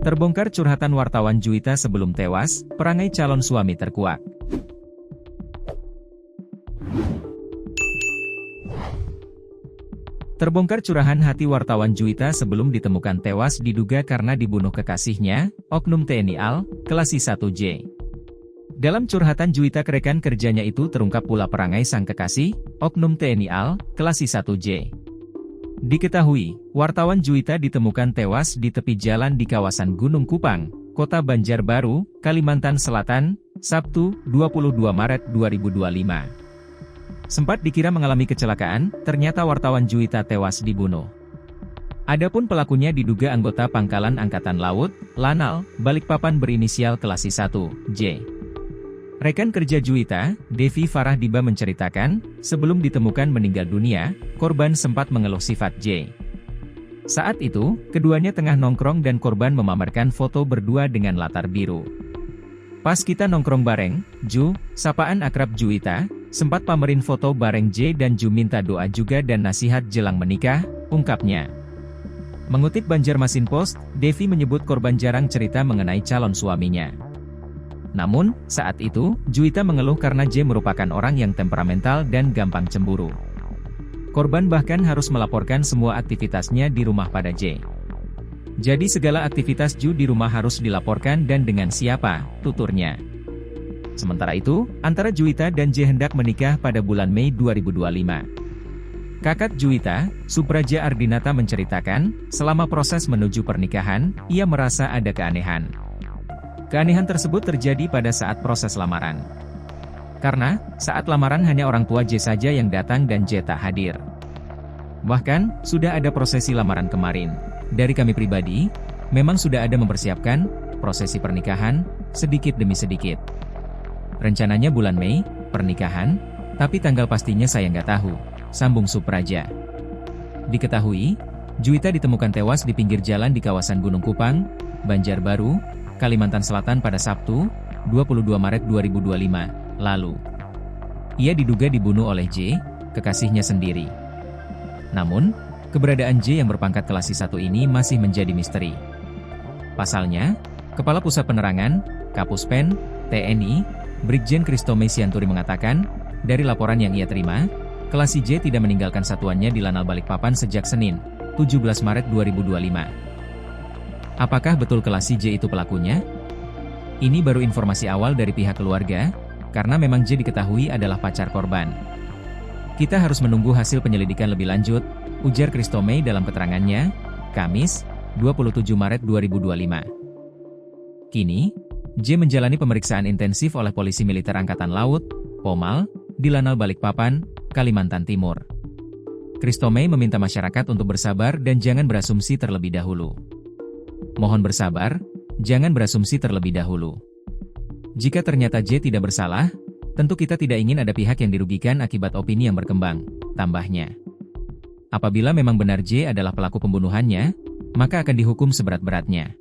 Terbongkar curhatan wartawan Juwita sebelum tewas, perangai calon suami terkuak. Terbongkar curahan hati wartawan Juwita sebelum ditemukan tewas diduga karena dibunuh kekasihnya, oknum TNI AL, Kelasi 1J. Dalam curhatan Juwita ke rekan kerjanya itu terungkap pula perangai sang kekasih, oknum TNI AL, Kelasi 1J. Diketahui, wartawan Juwita ditemukan tewas di tepi jalan di kawasan Gunung Kupang, Kota Banjarbaru, Kalimantan Selatan, Sabtu, 22 Maret 2025. Sempat dikira mengalami kecelakaan, ternyata wartawan Juwita tewas dibunuh. Adapun pelakunya diduga anggota Pangkalan Angkatan Laut, Lanal, Balikpapan berinisial Kelasi 1J. Rekan kerja Juwita, Devi Farah Diba menceritakan, sebelum ditemukan meninggal dunia, korban sempat mengeluh sifat J. Saat itu, keduanya tengah nongkrong dan korban memamerkan foto berdua dengan latar biru. Pas kita nongkrong bareng, Ju, sapaan akrab Juwita, sempat pamerin foto bareng J dan Ju minta doa juga dan nasihat jelang menikah, ungkapnya. Mengutip Banjarmasin Post, Devi menyebut korban jarang cerita mengenai calon suaminya. Namun, saat itu, Juwita mengeluh karena J merupakan orang yang temperamental dan gampang cemburu. Korban bahkan harus melaporkan semua aktivitasnya di rumah pada J. Jadi segala aktivitas Ju di rumah harus dilaporkan dan dengan siapa, tuturnya. Sementara itu, antara Juwita dan J hendak menikah pada bulan Mei 2025. Kakak Juwita, Supraja Ardinata menceritakan, selama proses menuju pernikahan, ia merasa ada keanehan. Keanehan tersebut terjadi pada saat proses lamaran. Karena, saat lamaran hanya orang tua J saja yang datang dan J tak hadir. Bahkan, sudah ada prosesi lamaran kemarin. Dari kami pribadi, memang sudah ada mempersiapkan prosesi pernikahan, sedikit demi sedikit. Rencananya bulan Mei, pernikahan, tapi tanggal pastinya saya nggak tahu, sambung Supraja. Diketahui, Juwita ditemukan tewas di pinggir jalan di kawasan Gunung Kupang, Banjarbaru, Kalimantan Selatan pada Sabtu, 22 Maret 2025, lalu. Ia diduga dibunuh oleh J, kekasihnya sendiri. Namun, keberadaan J yang berpangkat Kelasi 1 ini masih menjadi misteri. Pasalnya, Kepala Pusat Penerangan, Kapuspen, TNI, Brigjen Kristome Sianturi mengatakan, dari laporan yang ia terima, Kelasi J tidak meninggalkan satuannya di Lanal Balikpapan sejak Senin, 17 Maret 2025. Apakah betul Kelasi J itu pelakunya? Ini baru informasi awal dari pihak keluarga, karena memang J diketahui adalah pacar korban. Kita harus menunggu hasil penyelidikan lebih lanjut, ujar Kristome dalam keterangannya, Kamis, 27 Maret 2025. Kini, J menjalani pemeriksaan intensif oleh Polisi Militer Angkatan Laut, Pomal, di Lanal Balikpapan, Kalimantan Timur. Kristome meminta masyarakat untuk bersabar dan jangan berasumsi terlebih dahulu. Mohon bersabar, jangan berasumsi terlebih dahulu. Jika ternyata J tidak bersalah, tentu kita tidak ingin ada pihak yang dirugikan akibat opini yang berkembang, tambahnya. Apabila memang benar J adalah pelaku pembunuhannya, maka akan dihukum seberat-beratnya.